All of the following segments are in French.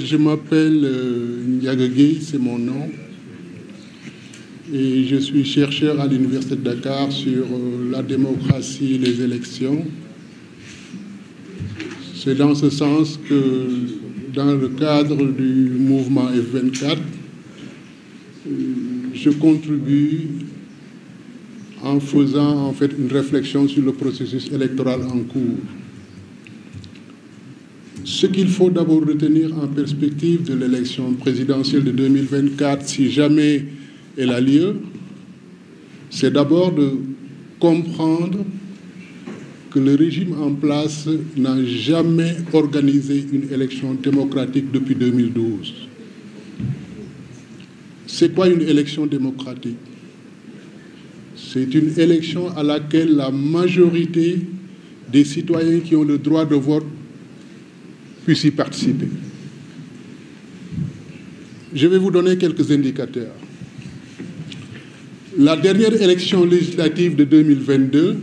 je m'appelle Ndiaga Gueye, c'est mon nom. Et je suis chercheur à l'Université de Dakar sur la démocratie et les élections. C'est dans ce sens que, dans le cadre du mouvement F24, je contribue en faisant en fait une réflexion sur le processus électoral en cours. Ce qu'il faut d'abord retenir en perspective de l'élection présidentielle de 2024, si jamais elle a lieu, c'est d'abord de comprendre que le régime en place n'a jamais organisé une élection démocratique depuis 2012. C'est quoi une élection démocratique? C'est une élection à laquelle la majorité des citoyens qui ont le droit de vote puissent y participer. Je vais vous donner quelques indicateurs. La dernière élection législative de 2022,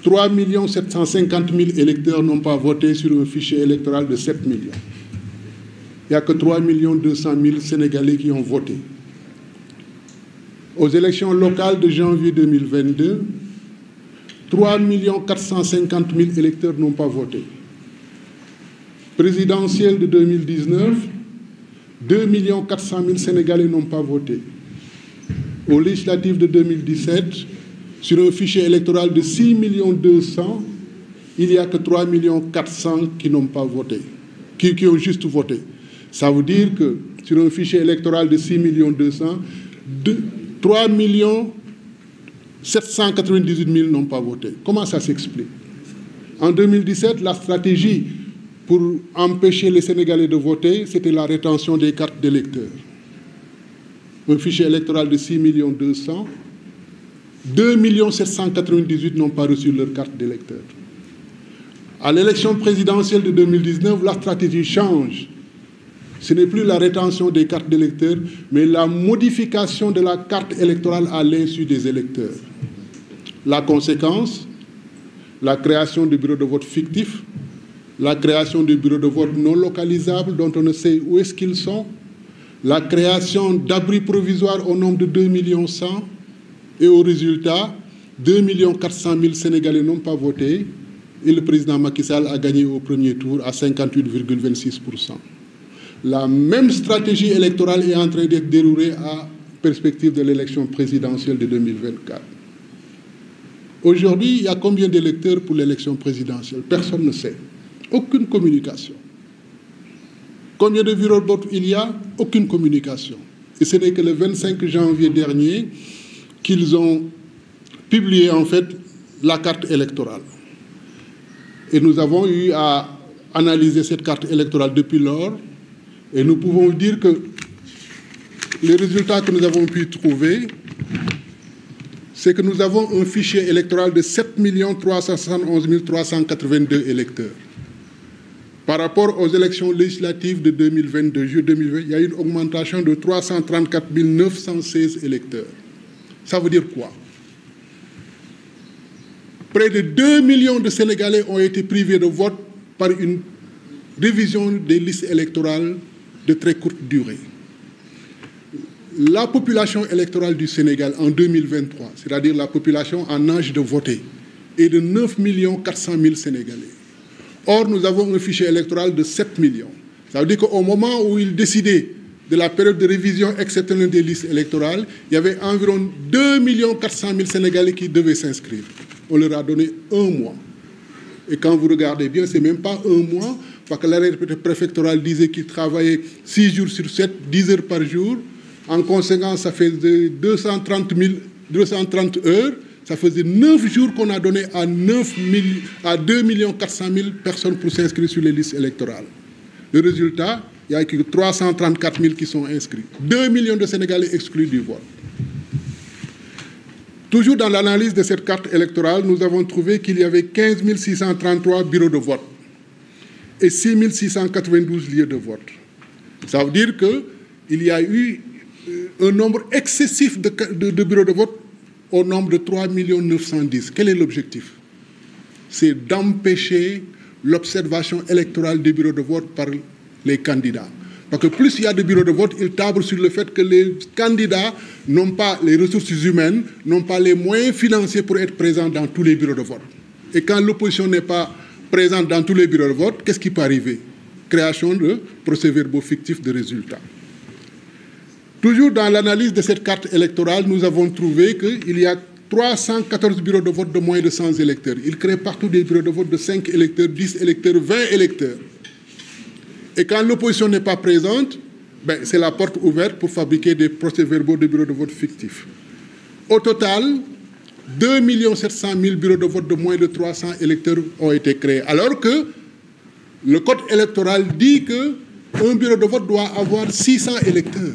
3 750 000 électeurs n'ont pas voté sur un fichier électoral de 7 millions. Il n'y a que 3 200 000 Sénégalais qui ont voté. Aux élections locales de janvier 2022, 3 450 000 électeurs n'ont pas voté. Présidentielle de 2019, 2 400 000 Sénégalais n'ont pas voté. Aux législatives de 2017, sur un fichier électoral de 6 200 000, il n'y a que 3 400 000 qui n'ont pas voté, qui ont juste voté. Ça veut dire que sur un fichier électoral de 6 200 000, 3 798 000 n'ont pas voté. Comment ça s'explique? En 2017, la stratégie pour empêcher les Sénégalais de voter, c'était la rétention des cartes d'électeurs. Un fichier électoral de 6 200 000, 2 798 000 n'ont pas reçu leur carte d'électeur. À l'élection présidentielle de 2019, la stratégie change. Ce n'est plus la rétention des cartes d'électeurs, mais la modification de la carte électorale à l'insu des électeurs. La conséquence, la création de bureaux de vote fictifs, la création de bureaux de vote non localisables dont on ne sait où est-ce qu'ils sont, la création d'abris provisoires au nombre de 2 100 000 et au résultat, 2 400 000 Sénégalais n'ont pas voté et le président Macky Sall a gagné au premier tour à 58,26%. La même stratégie électorale est en train d'être déroulée à perspective de l'élection présidentielle de 2024. Aujourd'hui, il y a combien d'électeurs pour l'élection présidentielle? Personne ne sait. Aucune communication. Combien de bureaux de vote il y a? Aucune communication. Et ce n'est que le 25 janvier dernier qu'ils ont publié en fait la carte électorale. Et nous avons eu à analyser cette carte électorale depuis lors. Et nous pouvons dire que les résultats que nous avons pu trouver, c'est que nous avons un fichier électoral de 7 371 382 électeurs. Par rapport aux élections législatives de 2022, il y a eu une augmentation de 334 916 électeurs. Ça veut dire quoi? Près de 2 millions de Sénégalais ont été privés de vote par une révision des listes électorales de très courte durée. La population électorale du Sénégal en 2023, c'est-à-dire la population en âge de voter, est de 9 400 000 Sénégalais. Or, nous avons un fichier électoral de 7 millions. Ça veut dire qu'au moment où ils décidaient de la période de révision exceptionnelle des listes électorales, il y avait environ 2 400 000 Sénégalais qui devaient s'inscrire. On leur a donné un mois. Et quand vous regardez bien, ce n'est même pas un mois, parce que l'arrêt préfectoral disait qu'ils travaillaient 6 jours sur 7, 10 heures par jour. En conséquence, ça fait 230 heures. Ça faisait 9 jours qu'on a donné à 2 400 000 personnes pour s'inscrire sur les listes électorales. Le résultat, il n'y a que 334 000 qui sont inscrits. 2 millions de Sénégalais exclus du vote. Toujours dans l'analyse de cette carte électorale, nous avons trouvé qu'il y avait 15 633 bureaux de vote et 6 692 lieux de vote. Ça veut dire qu'il y a eu un nombre excessif de bureaux de vote au nombre de 3 910 000. Quel est l'objectif? C'est d'empêcher l'observation électorale des bureaux de vote par les candidats. Parce que plus il y a de bureaux de vote, ils tablent sur le fait que les candidats n'ont pas les ressources humaines, n'ont pas les moyens financiers pour être présents dans tous les bureaux de vote. Et quand l'opposition n'est pas présente dans tous les bureaux de vote, qu'est-ce qui peut arriver? Création de procès-verbaux fictifs de résultats. Toujours dans l'analyse de cette carte électorale, nous avons trouvé qu'il y a 314 bureaux de vote de moins de 100 électeurs. Ils créent partout des bureaux de vote de 5 électeurs, 10 électeurs, 20 électeurs. Et quand l'opposition n'est pas présente, ben, c'est la porte ouverte pour fabriquer des procès-verbaux de bureaux de vote fictifs. Au total, 2 700 000 bureaux de vote de moins de 300 électeurs ont été créés. Alors que le code électoral dit qu'un bureau de vote doit avoir 600 électeurs.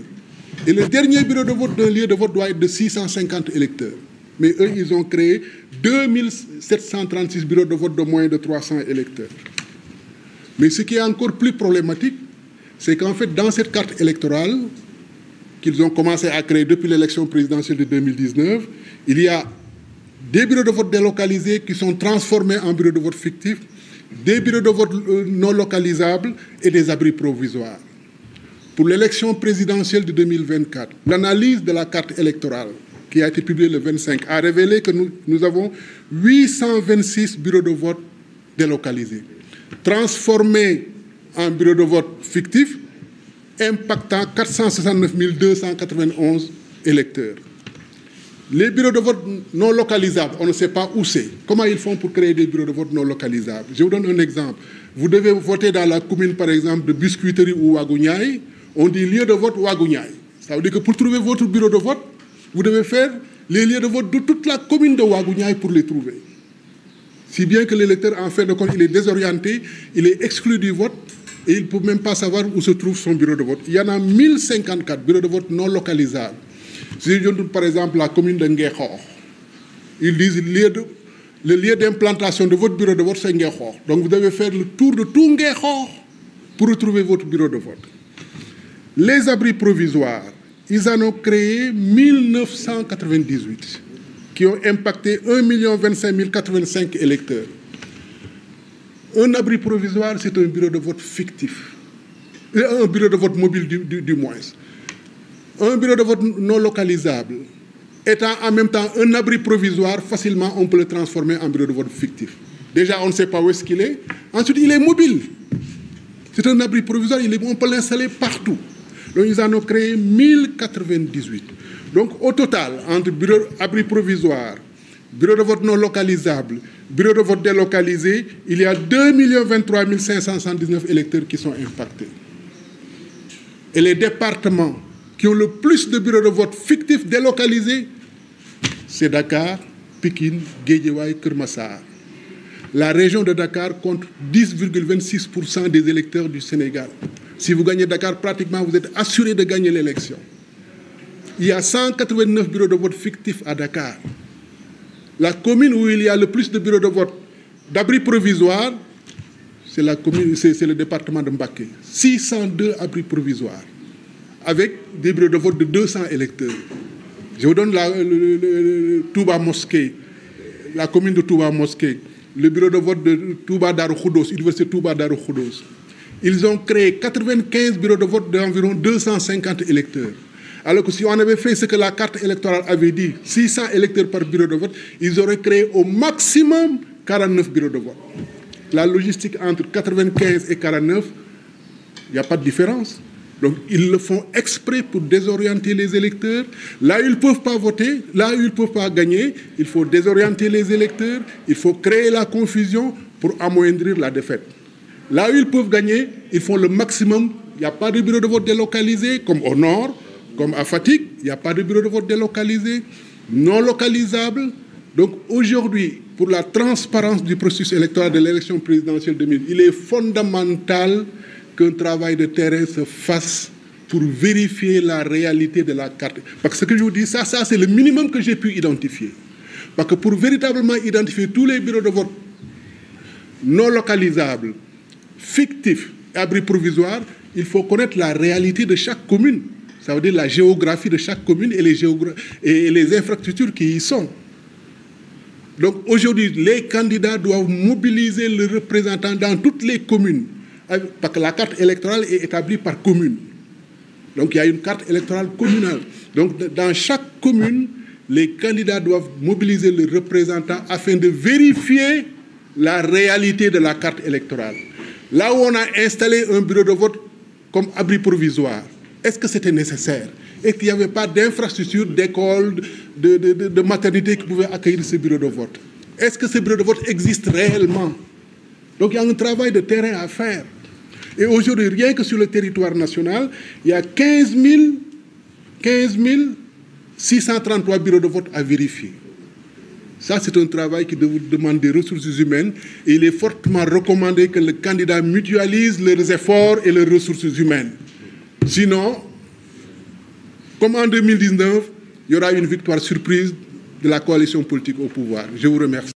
Et le dernier bureau de vote d'un lieu de vote doit être de 650 électeurs. Mais eux, ils ont créé 2736 bureaux de vote de moins de 300 électeurs. Mais ce qui est encore plus problématique, c'est qu'en fait, dans cette carte électorale qu'ils ont commencé à créer depuis l'élection présidentielle de 2019, il y a des bureaux de vote délocalisés qui sont transformés en bureaux de vote fictifs, des bureaux de vote non localisables et des abris provisoires. Pour l'élection présidentielle de 2024, l'analyse de la carte électorale qui a été publiée le 25 a révélé que nous avons 826 bureaux de vote délocalisés, transformés en bureaux de vote fictifs, impactant 469 291 électeurs. Les bureaux de vote non localisables, on ne sait pas où c'est. Comment ils font pour créer des bureaux de vote non localisables? Je vous donne un exemple. Vous devez voter dans la commune, par exemple, de Biscuiterie ou Ouagouniaï. On dit lieu de vote Ouagouniaï. Ça veut dire que pour trouver votre bureau de vote, vous devez faire les lieux de vote de toute la commune de Ouagouniaï pour les trouver. Si bien que l'électeur, en fin de compte, il est désorienté, il est exclu du vote et il ne peut même pas savoir où se trouve son bureau de vote. Il y en a 1054 bureaux de vote non localisables. Si je donne par exemple la commune de Nguékhor, ils disent le lieu d'implantation de votre bureau de vote, c'est Nguékhor. Donc vous devez faire le tour de tout Nguékhor pour retrouver votre bureau de vote. Les abris provisoires, ils en ont créé 1998, qui ont impacté 1 025 085 électeurs. Un abri provisoire, c'est un bureau de vote fictif. Un bureau de vote mobile du moins. Un bureau de vote non localisable, étant en même temps un abri provisoire, facilement on peut le transformer en bureau de vote fictif. Déjà, on ne sait pas où est-ce qu'il est. Ensuite, il est mobile. C'est un abri provisoire, on peut l'installer partout. Donc, ils en ont créé 1098. Donc, au total, entre abri provisoire, bureau de vote non localisable, bureau de vote délocalisé, il y a 2 023 579 électeurs qui sont impactés. Et les départements qui ont le plus de bureaux de vote fictifs délocalisés, c'est Dakar, Pikine, Guédiawaye, Keur Massar. La région de Dakar compte 10,26% des électeurs du Sénégal. Si vous gagnez Dakar, pratiquement, vous êtes assuré de gagner l'élection. Il y a 189 bureaux de vote fictifs à Dakar. La commune où il y a le plus de bureaux de vote d'abris provisoires, c'est le département de Mbacké. 602 abris provisoires, avec des bureaux de vote de 200 électeurs. Je vous donne Touba Mosquée, la commune de Touba Mosquée, le bureau de vote de Touba Darou Khoudoss, Université Touba Darou Khoudoss. Ils ont créé 95 bureaux de vote d'environ 250 électeurs. Alors que si on avait fait ce que la carte électorale avait dit, 600 électeurs par bureau de vote, ils auraient créé au maximum 49 bureaux de vote. La logistique entre 95 et 49, il n'y a pas de différence. Donc, ils le font exprès pour désorienter les électeurs. Là où ils ne peuvent pas voter, là où ils ne peuvent pas gagner, il faut désorienter les électeurs, il faut créer la confusion pour amoindrir la défaite. Là où ils peuvent gagner, ils font le maximum. Il n'y a pas de bureau de vote délocalisé, comme au nord, comme à Fatick. Il n'y a pas de bureau de vote délocalisé, non localisable. Donc aujourd'hui, pour la transparence du processus électoral de l'élection présidentielle 2000, il est fondamental qu'un travail de terrain se fasse pour vérifier la réalité de la carte. Parce que ce que je vous dis, ça c'est le minimum que j'ai pu identifier. Parce que pour véritablement identifier tous les bureaux de vote non localisables, fictifs, abris provisoires, il faut connaître la réalité de chaque commune. Ça veut dire la géographie de chaque commune et les infrastructures qui y sont. Donc aujourd'hui, les candidats doivent mobiliser le représentant dans toutes les communes parce que la carte électorale est établie par commune. Donc il y a une carte électorale communale. Donc dans chaque commune, les candidats doivent mobiliser le représentant afin de vérifier la réalité de la carte électorale. Là où on a installé un bureau de vote comme abri provisoire, est-ce que c'était nécessaire? Est-ce qu'il n'y avait pas d'infrastructure, d'école, de maternité qui pouvaient accueillir ce bureau de vote? Est-ce que ce bureau de vote existe réellement? Donc il y a un travail de terrain à faire. Et aujourd'hui, rien que sur le territoire national, il y a 15 633 bureaux de vote à vérifier. Ça, c'est un travail qui demande des ressources humaines et il est fortement recommandé que le candidat mutualise leurs efforts et leurs ressources humaines. Sinon, comme en 2019, il y aura une victoire surprise de la coalition politique au pouvoir. Je vous remercie.